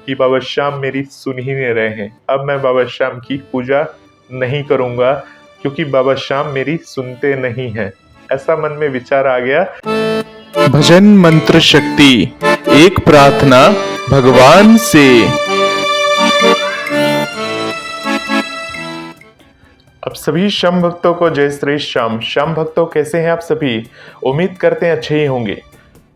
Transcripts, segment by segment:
कि बाबा श्याम मेरी सुन ही नहीं रहे हैं। अब मैं बाबा श्याम की पूजा नहीं करूँगा क्योंकि बाबा श्याम मेरी सुनते नहीं हैं। ऐसा मन में विचार आ गया। भजन मंत्र शक्ति, एक प्रार्थना भगवान से। अब सभी श्याम भक्तों को जय श्री श्याम। श्याम भक्तों कैसे हैं आप सभी? उम्मीद करते हैं अच्छे ही होंगे।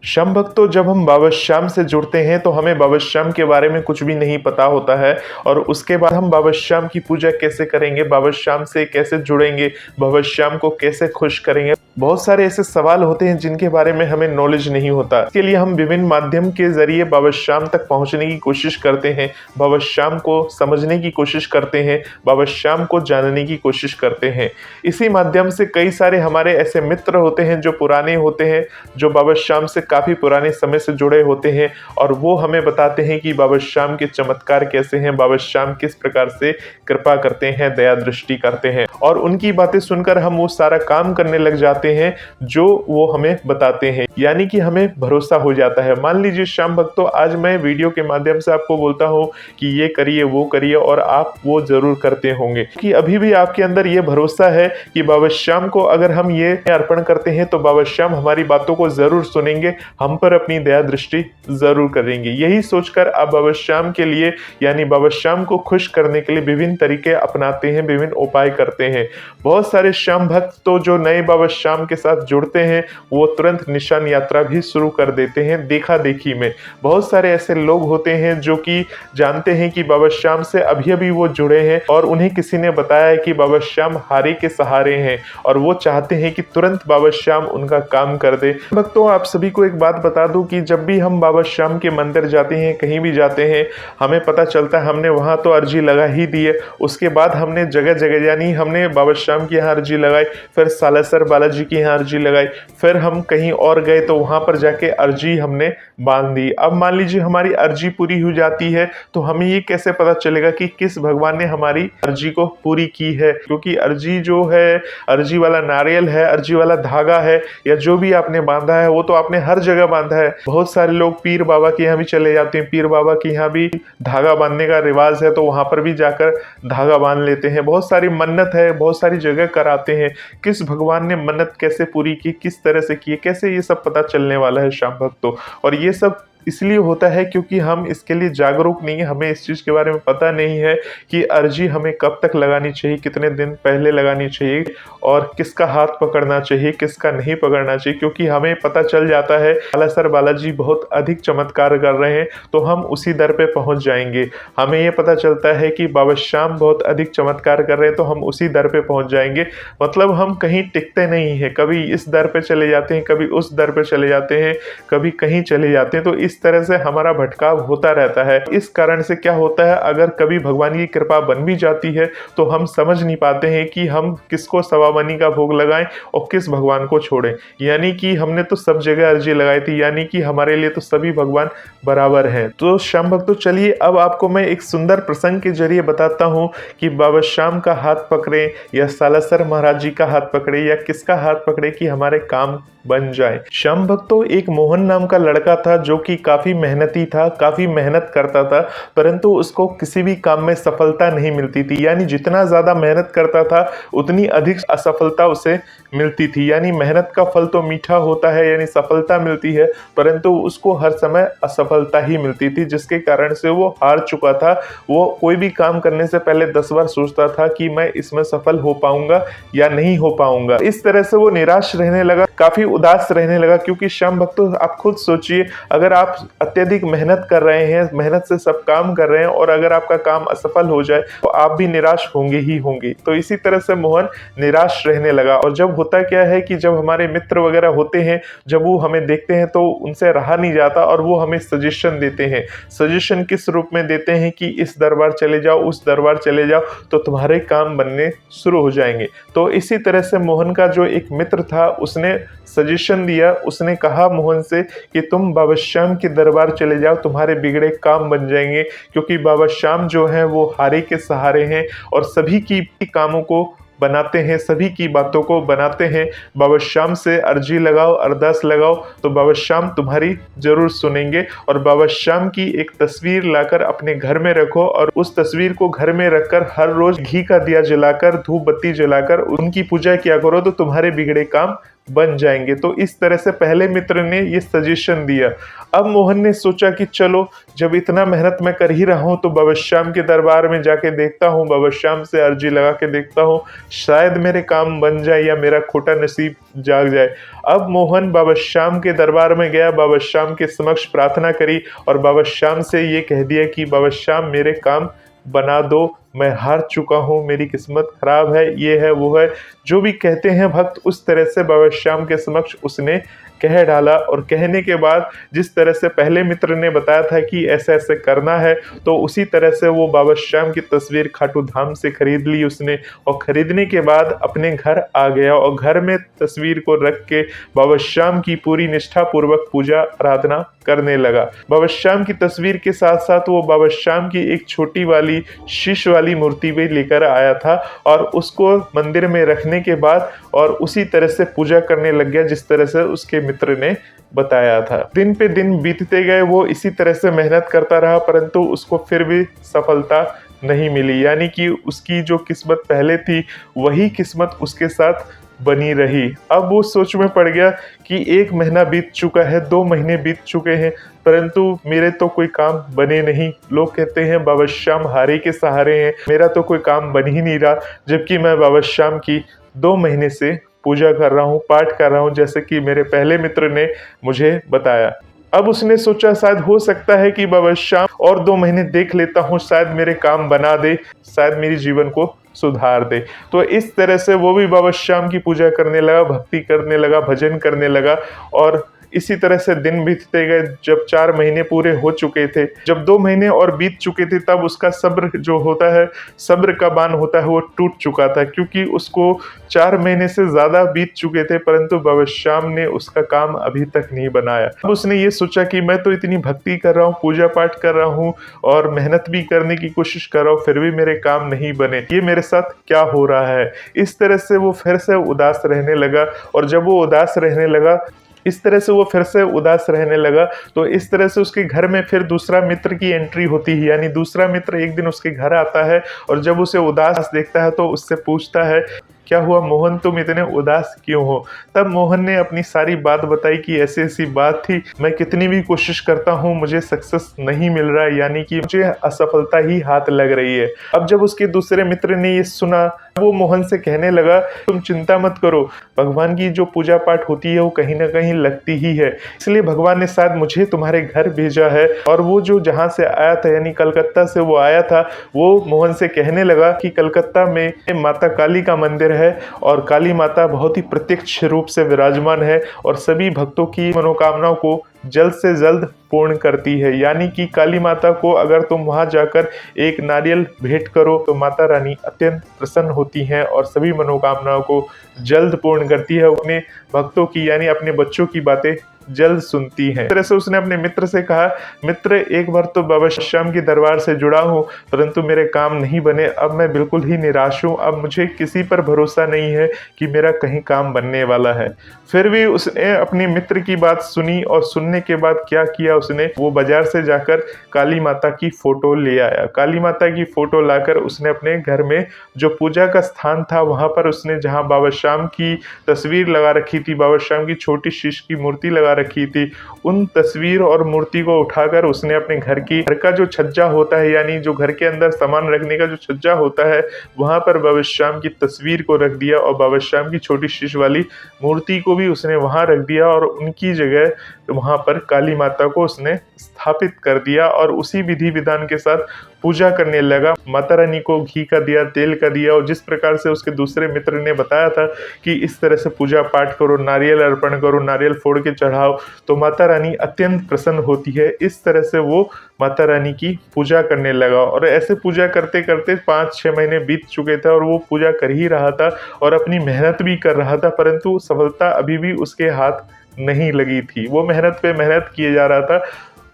श्याम भक्तों, जब हम बाबा श्याम से जुड़ते हैं तो हमें बाबा श्याम के बारे में कुछ भी नहीं पता होता है, और उसके बाद हम बाबा श्याम की पूजा कैसे करेंगे, बाबा श्याम से कैसे जुड़ेंगे, बाबा श्याम को कैसे खुश करेंगे, बहुत सारे ऐसे सवाल होते हैं जिनके बारे में हमें नॉलेज नहीं होता। इसके लिए हम विभिन्न माध्यम के जरिए बाबा श्याम तक पहुंचने की कोशिश करते हैं, बाबा श्याम को समझने की कोशिश करते हैं, बाबा श्याम को जानने की कोशिश करते हैं। इसी माध्यम से कई सारे हमारे ऐसे मित्र होते हैं जो पुराने होते हैं, जो बाबा श्याम से काफी पुराने समय से जुड़े होते हैं, और वो हमें बताते हैं कि बाबा श्याम के चमत्कार कैसे हैं, बाबा श्याम किस प्रकार से कृपा करते हैं, दया दृष्टि करते हैं, और उनकी बातें सुनकर हम वो सारा काम करने लग जाते हैं जो वो हमें बताते हैं, यानी कि हमें भरोसा हो जाता है। मान लीजिए श्याम भक्तों, आज मैं वीडियो के माध्यम से आपको बोलता हूं कि ये करिए वो करिए, और आप वो जरूर करते होंगे कि अभी भी आपके अंदर ये भरोसा है कि बाबा श्याम को अगर हम ये अर्पण करते हैं तो बाबा श्याम हमारी बातों को जरूर सुनेंगे, हम पर अपनी दया दृष्टि जरूर करेंगे। यही सोचकर आप बाबा श्याम के लिए, यानी बाबा श्याम को खुश करने के लिए विभिन्न तरीके अपनाते हैं, विभिन्न उपाय करते हैं। बहुत सारे श्याम भक्त तो जो नए बाबा श्याम के साथ जुड़ते हैं वो तुरंत निशान यात्रा भी शुरू कर देते हैं देखा देखी में। बहुत सारे ऐसे लोग होते हैं जो कि जानते हैं कि बाबा श्याम से अभी अभी वो जुड़े हैं, और उन्हें किसी ने बताया है कि बाबा श्याम हारे के सहारे हैं, और वो चाहते हैं कि तुरंत बाबा श्याम उनका काम कर दे। भक्तों, आप सभी को एक बात बता दूं कि जब भी हम बाबा श्याम के मंदिर जाते हैं, कहीं भी जाते हैं, हमें पता चलता है हमने वहां तो अर्जी लगा ही दी है, उसके बाद हमने जगह जगह, यानी हमने बाबा श्याम की यहाँ अर्जी लगाई, फिर सालासर बालाजी की यहाँ अर्जी लगाई, फिर हम कहीं और गए तो वहां पर जाके अर्जी हमने बांध दी। अब मान लीजिए हमारी अर्जी पूरी हो जाती है तो हमें ये कैसे पता चलेगा कि किस भगवान ने हमारी अर्जी को पूरी की है? क्योंकि अर्जी जो है, अर्जी वाला नारियल है, अर्जी वाला धागा है, या जो भी आपने बांधा है वो तो आपने हर जगह बांधा है। बहुत सारे लोग पीर बाबा के यहाँ भी चले जाते हैं, पीर बाबा के यहाँ भी धागा बांधने का रिवाज है तो वहां पर भी जाकर धागा बांध लेते हैं। बहुत सारी मन्नत है, बहुत सारी जगह कराते हैं। किस भगवान ने मन्नत कैसे पूरी की, किस तरह से की, कैसे ये सब पता चलने वाला है श्याम भक्तों? और ये सब इसलिए होता है क्योंकि हम इसके लिए जागरूक नहीं है, हमें इस चीज़ के बारे में पता नहीं है कि अर्जी हमें कब तक लगानी चाहिए, कितने दिन पहले लगानी चाहिए, और किसका हाथ पकड़ना चाहिए, किसका नहीं पकड़ना चाहिए। क्योंकि हमें पता चल जाता है सालासर बालाजी बहुत अधिक चमत्कार कर रहे हैं तो हम उसी दर पे पहुंच जाएंगे। हमें ये पता चलता है कि बाबा श्याम बहुत अधिक चमत्कार कर रहे हैं तो हम उसी दर पे पहुंच जाएंगे। मतलब हम कहीं टिकते नहीं है, कभी इस दर पे चले जाते हैं, कभी उस दर पे चले जाते हैं, कभी कहीं चले जाते हैं, तो इस तरह से हमारा भटकाव होता रहता है। इस कारण से क्या होता है, अगर कभी भगवान की कृपा बन भी जाती है तो हम समझ नहीं पाते हैं कि हम किसको सवामनी का भोग लगाएं और किस भगवान को छोड़ें। यानी कि हमने तो सब जगह अर्जी लगाई थी, यानी कि हमारे लिए तो सभी भगवान बराबर हैं। तो श्याम भक्तों, चलिए अब आपको मैं एक सुंदर प्रसंग के जरिए बताता हूं कि बाबा श्याम का हाथ पकड़े या सालासर महाराज जी का हाथ पकड़े या किसका हाथ पकड़े कि हमारे काम बन जाए। श्याम भक्तों, एक मोहन नाम का लड़का था जो कि काफी मेहनती था, काफी मेहनत करता था, परंतु उसको किसी भी काम में सफलता नहीं मिलती थी। यानी जितना ज्यादा मेहनत करता था उतनी अधिक असफलता उसे मिलती थी। यानी मेहनत का फल तो मीठा होता है, यानी सफलता मिलती है, परंतु उसको हर समय असफलता ही मिलती थी, जिसके कारण से वो हार चुका था। वो कोई भी काम करने से पहले 10 बार सोचता था कि मैं इसमें सफल हो पाऊंगा या नहीं हो पाऊंगा। इस तरह से वो निराश रहने लगा, काफी उदास रहने लगा। क्योंकि श्याम भक्तों, आप खुद सोचिए, अगर आप अत्यधिक मेहनत कर रहे हैं, मेहनत से सब काम कर रहे हैं, और अगर आपका काम असफल हो जाए तो आप भी निराश होंगे ही होंगे। तो इसी तरह से मोहन निराश रहने लगा। और जब होता क्या है कि जब हमारे मित्र वगैरह होते हैं, जब वो हमें देखते हैं तो उनसे रहा नहीं जाता और वो हमें सजेशन देते हैं। सजेशन किस रूप में देते हैं कि इस दरबार चले जाओ, उस दरबार चले जाओ, तो तुम्हारे काम बनने शुरू हो जाएंगे। तो इसी तरह से मोहन का जो एक मित्र था उसने सजेशन दिया। उसने कहा मोहन से कि तुम बाबा श्याम के दरबार चले जाओ, तुम्हारे बिगड़े काम बन जाएंगे। क्योंकि बाबा श्याम जो हैं वो हारे के सहारे हैं और सभी की कामों को बनाते हैं, सभी की बातों को बनाते हैं। बाबा श्याम से अर्जी लगाओ, अरदास लगाओ, तो बाबा श्याम तुम्हारी जरूर सुनेंगे। और बाबा श्याम की एक तस्वीर लाकर अपने घर में रखो और उस तस्वीर को घर में रखकर हर रोज घी का दिया जलाकर, धूप बत्ती जलाकर उनकी पूजा किया करो, तो तुम्हारे बिगड़े काम बन जाएंगे। तो इस तरह से पहले मित्र ने ये सजेशन दिया। अब मोहन ने सोचा कि चलो, जब इतना मेहनत मैं कर ही रहा हूं तो बाबा श्याम के दरबार में जाके देखता हूं, बाबा श्याम से अर्जी लगा के देखता हूं, शायद मेरे काम बन जाए या मेरा खोटा नसीब जाग जाए। अब मोहन बाबा श्याम के दरबार में गया, बाबा श्याम के समक्ष प्रार्थना करी और बाबा श्याम से ये कह दिया कि बाबा श्याम मेरे काम बना दो, मैं हार चुका हूँ, मेरी किस्मत खराब है, ये है वो है, जो भी कहते हैं भक्त उस तरह से बाबा श्याम के समक्ष उसने कह डाला। और कहने के बाद जिस तरह से पहले मित्र ने बताया था कि ऐसे ऐसे करना है, तो उसी तरह से वो बाबा श्याम की तस्वीर खाटू धाम से खरीद ली उसने। और खरीदने के बाद अपने घर आ गया और घर में तस्वीर को रख के बाबा श्याम की पूरी निष्ठा पूर्वक पूजा आराधना करने लगा। बाबा श्याम की तस्वीर के साथ साथ वो बाबा श्याम की एक छोटी वाली शीश वाली मूर्ति भी लेकर आया था और उसको मंदिर में रखने के बाद और उसी तरह से पूजा करने लग गया जिस तरह से उसके मित्र ने बताया था। दिन पे दिन बीतते गए, वो इसी तरह से मेहनत करता रहा, परंतु उसको फिर भी सफलता नहीं मिली। यानी कि उसकी जो किस्मत पहले थी वही किस्मत उसके साथ बनी रही। अब वो सोच में पड़ गया कि 1 महीना बीत चुका है, 2 महीने बीत चुके हैं, परंतु मेरे तो कोई काम बने नहीं। लोग कहते हैं बाबा श्याम हारे के सहारे हैं, मेरा तो कोई काम बन ही नहीं रहा, जबकि मैं बाबा श्याम की 2 महीने से पूजा कर रहा हूँ, पाठ कर रहा हूँ, जैसे कि मेरे पहले मित्र ने मुझे बताया। अब उसने सोचा शायद हो सकता है कि बाबा श्याम और 2 महीने देख लेता हूँ, शायद मेरे काम बना दे, शायद मेरी जीवन को सुधार दे। तो इस तरह से वो भी बाबा श्याम की पूजा करने लगा, भक्ति करने लगा, भजन करने लगा। और इसी तरह से दिन बीतते गए। जब 4 महीने पूरे हो चुके थे, जब 2 महीने और बीत चुके थे, तब उसका सब्र जो होता है, सब्र का बांध होता है, वो टूट चुका था, क्योंकि उसको 4 महीने से ज्यादा बीत चुके थे, परंतु बाबा श्याम ने उसका काम अभी तक नहीं बनाया। अब उसने ये सोचा कि मैं तो इतनी भक्ति कर रहा हूँ, पूजा पाठ कर रहा हूँ और मेहनत भी करने की कोशिश कर रहा हूँ, फिर भी मेरे काम नहीं बने, ये मेरे साथ क्या हो रहा है। इस तरह से वो फिर से उदास रहने लगा। और जब वो उदास रहने लगा, इस तरह से वो फिर से उदास रहने लगा, तो इस तरह से उसके घर में फिर दूसरा मित्र की एंट्री होती है। यानी दूसरा मित्र एक दिन उसके घर आता है और जब उसे उदास देखता है तो उससे पूछता है, क्या हुआ मोहन, तुम इतने उदास क्यों हो। तब मोहन ने अपनी सारी बात बताई कि ऐसी ऐसी बात थी, मैं कितनी भी कोशिश करता हूँ मुझे सक्सेस नहीं मिल रहा है, यानी कि मुझे असफलता ही हाथ लग रही है। अब जब उसके दूसरे मित्र ने ये सुना, वो मोहन से कहने लगा, तुम चिंता मत करो, भगवान की जो पूजा पाठ होती है वो कहीं ना कहीं लगती ही है, इसलिए भगवान ने शायद मुझे तुम्हारे घर भेजा है। और वो जो जहाँ से आया था, यानी कलकत्ता से वो आया था, वो मोहन से कहने लगा कि कलकत्ता में माता काली का मंदिर है और काली माता बहुत ही प्रत्यक्ष रूप से विराजमान है और सभी भक्तों की मनोकामनाओं को जल्द से जल्द पूर्ण करती है। यानी कि काली माता को अगर तुम वहां जाकर एक नारियल भेंट करो तो माता रानी अत्यंत प्रसन्न होती हैं और सभी मनोकामनाओं को जल्द पूर्ण करती है। अपने भक्तों की यानी अपने बच्चों की बातें जल्द सुनती है। इस तरह से उसने अपने मित्र से कहा, मित्र एक बार तो बाबा श्याम के दरबार से जुड़ा हूँ, परंतु मेरे काम नहीं बने, अब मैं बिल्कुल ही निराश हूँ, अब मुझे किसी पर भरोसा नहीं है कि मेरा कहीं काम बनने वाला है। फिर भी उसने अपने मित्र की बात सुनी और सुनने के बाद क्या किया उसने, वो बाजार से जाकर काली माता की फोटो ले आया। काली माता की फोटो लाकर उसने अपने घर में जो पूजा का स्थान था वहां पर उसने, जहां बाबा श्याम की तस्वीर लगा रखी थी, बाबा श्याम की छोटी शीश की मूर्ति लगा रखी थी, उन तस्वीर और मूर्ति को उठाकर उसने अपने घर का जो छज्जा होता है, यानी जो घर के अंदर सामान रखने का जो छज्जा होता है, वहां पर बाबा श्याम की तस्वीर को रख दिया और बाबा श्याम की छोटी शीश वाली मूर्ति को भी उसने वहां रख दिया और उनकी जगह वहां पर काली माता को उसने स्थापित कर दिया और उसी विधि विधान के साथ पूजा करने लगा। माता रानी को घी का दिया, तेल का दिया और जिस प्रकार से उसके दूसरे मित्र ने बताया था कि इस तरह से पूजा पाठ करो, नारियल अर्पण करो, नारियल फोड़ के चढ़ाओ, तो माता रानी अत्यंत प्रसन्न होती है। इस तरह से वो माता रानी की पूजा करने लगा और ऐसे पूजा करते करते 5-6 महीने बीत चुके थे और वो पूजा कर ही रहा था और अपनी मेहनत भी कर रहा था, परंतु सफलता अभी भी उसके हाथ नहीं लगी थी। वो मेहनत पे मेहनत किए जा रहा था,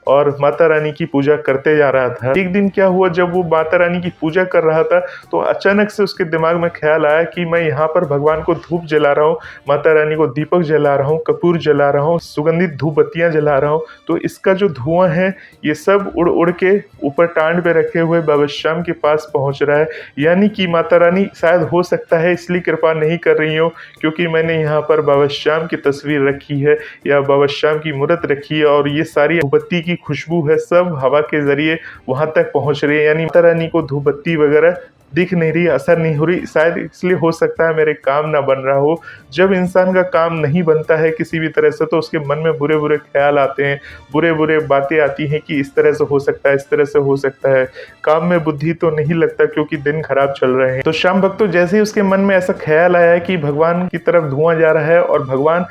और माता रानी की पूजा करते जा रहा था। एक दिन क्या हुआ, जब वो माता रानी की पूजा कर रहा था तो अचानक से उसके दिमाग में ख्याल आया कि मैं यहाँ पर भगवान को धूप जला रहा हूँ, माता रानी को दीपक जला रहा हूँ, कपूर जला रहा हूँ, सुगंधित धूप बत्तियाँ जला रहा हूँ, तो इसका जो धुआं है ये सब उड़ उड़ के ऊपर टांड पे रखे हुए बाबा श्याम के पास पहुँच रहा है। यानी कि माता रानी शायद हो सकता है इसलिए कृपा नहीं कर रही हो क्योंकि मैंने यहाँ पर बाबा श्याम की तस्वीर रखी है या बाबा श्याम की मूर्त रखी है और ये सारी धूपबत्ती की खुशबू है सब हवा के जरिए वहां तक पहुंच रही है। यानी माता रानी को धूपबत्ती वगैरह दिख नहीं रही, असर नहीं हो रही, शायद इसलिए हो सकता है मेरे काम ना बन रहा हो। जब इंसान का काम नहीं बनता है किसी भी तरह से तो उसके मन में बुरे बुरे ख्याल आते हैं, बुरे बुरे बातें आती हैं कि इस तरह से हो सकता है, इस तरह से हो सकता है। काम में बुद्धि तो नहीं लगता क्योंकि दिन खराब चल रहे हैं। तो श्याम भक्तों जैसे ही उसके मन में ऐसा ख्याल आया कि भगवान की तरफ धुआं जा रहा है और भगवान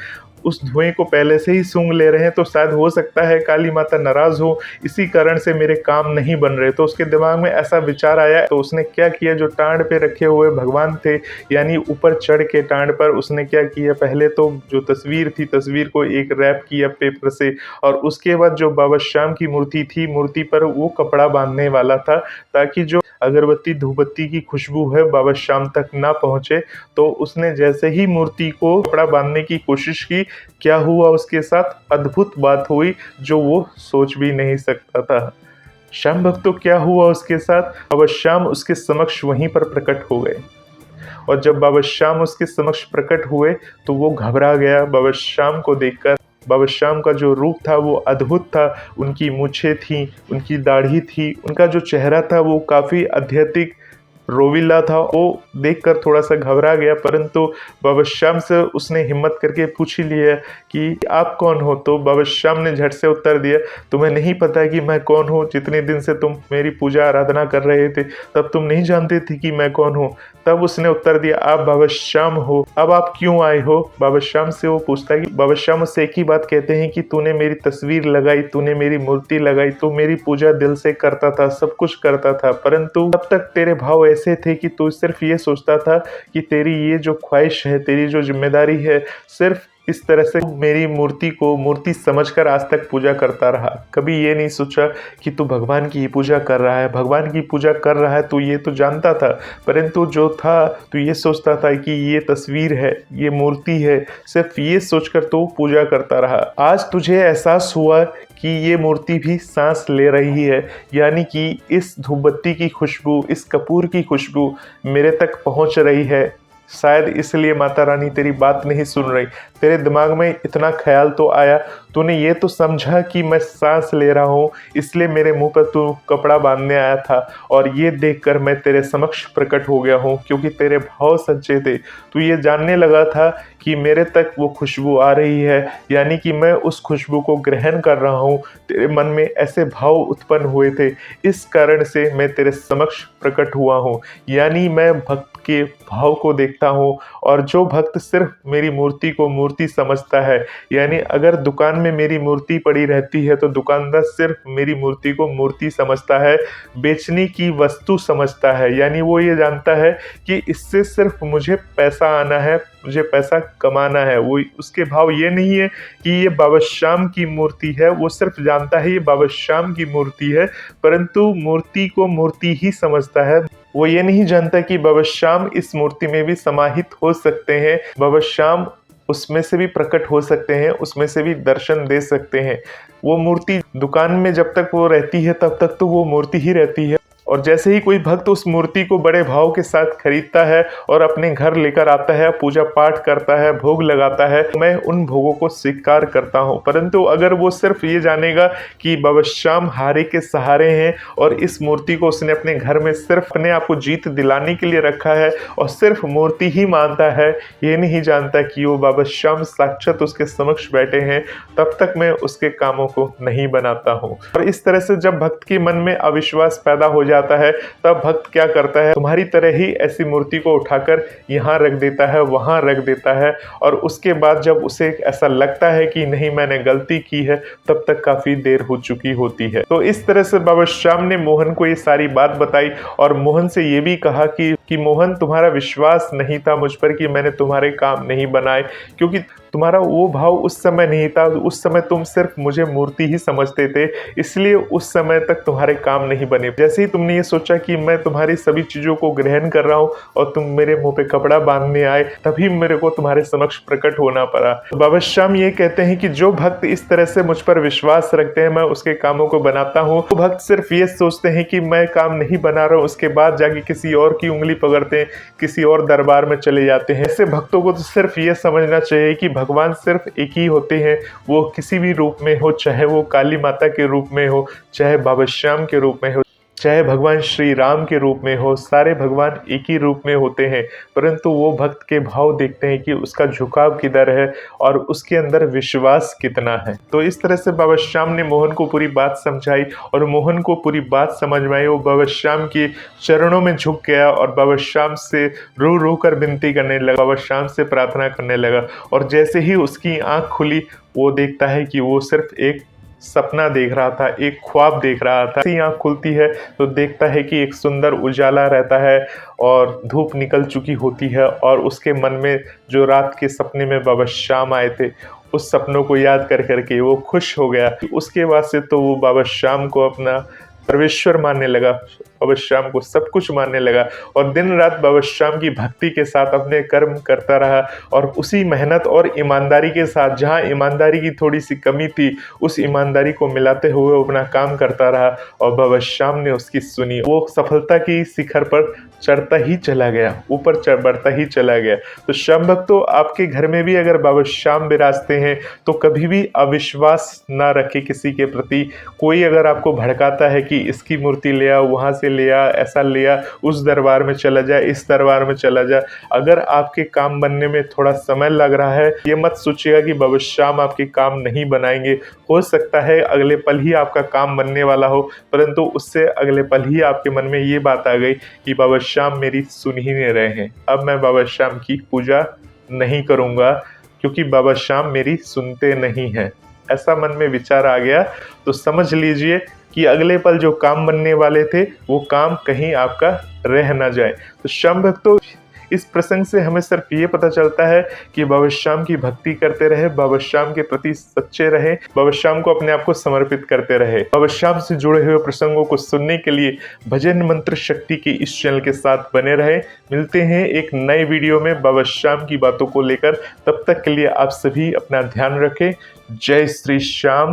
उस धुएं को पहले से ही सूंघ ले रहे हैं तो शायद हो सकता है काली माता नाराज हो, इसी कारण से मेरे काम नहीं बन रहे। तो उसके दिमाग में ऐसा विचार आया तो उसने क्या किया, जो टांड पे रखे हुए भगवान थे यानी ऊपर चढ़ के टांड पर उसने क्या किया, पहले तो जो तस्वीर थी तस्वीर को एक रैप किया पेपर से और उसके बाद जो बाबा श्याम की मूर्ति थी मूर्ति पर वो कपड़ा बांधने वाला था ताकि जो अगरबत्ती धूपबत्ती की खुशबू है बाबा श्याम तक ना पहुंचे। तो उसने जैसे ही मूर्ति को कपड़ा बांधने की कोशिश की, क्या हुआ उसके साथ, अद्भुत बात हुई जो वो सोच भी नहीं सकता था। श्याम भक्तों क्या हुआ उसके साथ, बाबा श्याम उसके समक्ष वहीं पर प्रकट हो गए और जब बाबा श्याम उसके समक्ष प्रकट हुए तो वो घबरा गया बाबा श्याम को देखकर। बाबा श्याम का जो रूप था वो अद्भुत था, उनकी मूछें थी, उनकी दाढ़ी थी, उनका जो चेहरा था वो काफ़ी आध्यात्मिक रोविला था। वो देखकर थोड़ा सा घबरा गया परंतु बाबा श्याम से उसने हिम्मत करके पूछ ही लिया कि आप कौन हो। तो बाबा श्याम ने झट से उत्तर दिया, तुम्हें नहीं पता कि मैं कौन हूँ, जितने दिन से तुम मेरी पूजा आराधना कर रहे थे तब तुम नहीं जानते थे कि मैं कौन हूँ। तब उसने उत्तर दिया, आप बाबा श्याम हो, अब आप क्यों आए हो। बाबा श्याम से वो पूछता है कि बाबा श्याम उससे एक ही बात कहते हैं कि तूने मेरी तस्वीर लगाई, तूने मेरी मूर्ति लगाई, तू मेरी पूजा दिल से करता था, सब कुछ करता था, परंतु तब तक तेरे भाव ऐसे थे कि तू सिर्फ ये सोचता था कि तेरी ये जो ख्वाहिश है, तेरी जो जिम्मेदारी है, सिर्फ इस तरह से मेरी मूर्ति को मूर्ति समझकर आज तक पूजा करता रहा। कभी ये नहीं सोचा कि तू भगवान की पूजा कर रहा है, भगवान की पूजा कर रहा है, तू ये तो जानता था, परंतु जो था तू ये सोचता था कि ये तस्वीर है, ये मूर्ति है, सिर्फ ये सोचकर तू पूजा करता रहा। आज तुझे एहसास हुआ कि ये मूर्ति भी सांस ले रही है, यानी कि इस धूपबत्ती की खुशबू, इस कपूर की खुशबू मेरे तक पहुंच रही है। शायद इसलिए माता रानी तेरी बात नहीं सुन रही। तेरे दिमाग में इतना ख्याल तो आया, तूने ये तो समझा कि मैं सांस ले रहा हूँ, इसलिए मेरे मुंह पर तू कपड़ा बांधने आया था और ये देखकर मैं तेरे समक्ष प्रकट हो गया हूँ क्योंकि तेरे भाव सच्चे थे। तू ये जानने लगा था कि मेरे तक वो खुशबू आ रही है, यानी कि मैं उस खुशबू को ग्रहण कर रहा हूँ। तेरे मन में ऐसे भाव उत्पन्न हुए थे, इस कारण से मैं तेरे समक्ष प्रकट हुआ हूँ। यानी मैं भक्त के भाव को देखता हूँ और जो भक्त सिर्फ मेरी मूर्ति को मूर्ति समझता है, यानी अगर दुकान में मेरी मूर्ति पड़ी रहती है तो दुकानदार सिर्फ मेरी मूर्ति को मूर्ति समझता है, बेचने की वस्तु समझता है, यानी वो ये जानता है कि इससे सिर्फ मुझे पैसा आना है, मुझे पैसा कमाना है। वो उसके भाव ये नहीं है कि ये बाबा श्याम की मूर्ति है, वो सिर्फ जानता है ये बाबा श्याम की मूर्ति है, परंतु मूर्ति को मूर्ति ही समझता है। वो ये नहीं जानता कि बाबा श्याम इस मूर्ति में भी समाहित हो सकते हैं, बाबा श्याम उसमें से भी प्रकट हो सकते हैं, उसमें से भी दर्शन दे सकते हैं। वो मूर्ति दुकान में जब तक वो रहती है तब तक तो वो मूर्ति ही रहती है और जैसे ही कोई भक्त उस मूर्ति को बड़े भाव के साथ खरीदता है और अपने घर लेकर आता है, पूजा पाठ करता है, भोग लगाता है, मैं उन भोगों को स्वीकार करता हूँ। परंतु अगर वो सिर्फ ये जानेगा कि बाबा श्याम हारे के सहारे हैं और इस मूर्ति को उसने अपने घर में सिर्फ अपने आप को जीत दिलाने के लिए रखा है और सिर्फ मूर्ति ही मानता है, ये नहीं जानता कि वो बाबा श्याम साक्षात उसके समक्ष बैठे हैं, तब तक मैं उसके कामों को नहीं बनाता हूँ। और इस तरह से जब भक्त के मन में अविश्वास पैदा हो जाता है तब भक्त क्या करता है, तुम्हारी तरह ही ऐसी मूर्ति को उठाकर यहाँ रख देता है, वहां रख देता है और उसके बाद जब उसे ऐसा लगता है कि नहीं मैंने गलती की है, तब तक काफी देर हो चुकी होती है। तो इस तरह से बाबा श्याम ने मोहन को ये सारी बात बताई और मोहन से ये भी कहा कि मोहन तुम्हारा विश्वास नहीं था मुझ पर कि मैंने तुम्हारे काम नहीं बनाए, क्योंकि तुम्हारा वो भाव उस समय नहीं था, उस समय तुम सिर्फ मुझे मूर्ति ही समझते थे, इसलिए उस समय तक तुम्हारे काम नहीं बने। जैसे ही तुमने ये सोचा कि मैं तुम्हारी सभी चीजों को ग्रहण कर रहा हूँ और तुम मेरे मुंह पे कपड़ा बांधने आए, तभी मेरे को तुम्हारे समक्ष प्रकट होना पड़ा। बाबा श्याम ये कहते हैं कि जो भक्त इस तरह से मुझ पर विश्वास रखते हैं, मैं उसके कामों को बनाता हूँ। वो भक्त सिर्फ ये सोचते हैं कि मैं काम नहीं बना रहा हूँ, उसके बाद जाके किसी और की उंगली पकड़ते हैं, किसी और दरबार में चले जाते हैं। ऐसे भक्तों को तो सिर्फ ये समझना चाहिए कि भगवान सिर्फ एक ही होते हैं, वो किसी भी रूप में हो, चाहे वो काली माता के रूप में हो, चाहे बाबा श्याम के रूप में हो, चाहे भगवान श्री राम के रूप में हो, सारे भगवान एक ही रूप में होते हैं। परंतु वो भक्त के भाव देखते हैं कि उसका झुकाव किधर है और उसके अंदर विश्वास कितना है। तो इस तरह से बाबा श्याम ने मोहन को पूरी बात समझाई और मोहन को पूरी बात समझ में आई। वो बाबा श्याम के चरणों में झुक गया और बाबा श्याम से रो रो कर विनती करने लगा, बाबा श्याम से प्रार्थना करने लगा। और जैसे ही उसकी आंख खुली, वो देखता है कि वो सिर्फ एक सपना देख रहा था, एक ख्वाब देख रहा था। ऐसी आँख खुलती है तो देखता है कि एक सुंदर उजाला रहता है और धूप निकल चुकी होती है, और उसके मन में जो रात के सपने में बाबा श्याम आए थे, उस सपनों को याद कर करके वो खुश हो गया। उसके बाद से तो वो बाबा श्याम को अपना परमेश्वर मानने लगा, बाबा श्याम को सब कुछ मानने लगा और दिन रात बाबा श्याम की भक्ति के साथ अपने कर्म करता रहा। और उसी मेहनत और ईमानदारी के साथ, जहाँ ईमानदारी की थोड़ी सी कमी थी, उस ईमानदारी को मिलाते हुए वो अपना काम करता रहा और बाबा श्याम ने उसकी सुनी। वो सफलता की शिखर पर चढ़ता ही चला गया, ऊपर बढ़ता ही चला गया। तो श्याम भक्तों, आपके घर में भी अगर बाबा श्याम विराजते हैं तो कभी भी अविश्वास ना रखें किसी के प्रति। कोई अगर आपको भड़काता है कि इसकी मूर्ति ले आओ, वहाँ से ले आ, ऐसा ले आ, उस दरबार में चला जा, इस दरबार में चला जा, अगर आपके काम बनने में थोड़ा समय लग रहा है, ये मत सोचिएगा कि बाबा श्याम आपके काम नहीं बनाएंगे। हो सकता है अगले पल ही आपका काम बनने वाला हो, परंतु उससे अगले पल ही आपके मन में ये बात आ गई कि बाबा श्याम मेरी सुन ही नहीं रहे हैं, अब मैं बाबा श्याम की पूजा नहीं करूँगा क्योंकि बाबा श्याम मेरी सुनते नहीं हैं। ऐसा मन में विचार आ गया तो समझ लीजिए कि अगले पल जो काम बनने वाले थे वो काम कहीं आपका रह ना जाए। तो श्याम भक्तों, इस प्रसंग से हमें सिर्फ ये पता चलता है कि बाबा श्याम की भक्ति करते रहे, बाबा श्याम के प्रति सच्चे रहे, बाबा श्याम को अपने आप को समर्पित करते रहे। बाबा श्याम से जुड़े हुए प्रसंगों को सुनने के लिए भजन मंत्र शक्ति के इस चैनल के साथ बने रहे। मिलते हैं एक नए वीडियो में बाबा श्याम की बातों को लेकर। तब तक के लिए आप सभी अपना ध्यान रखें। जय श्री श्याम।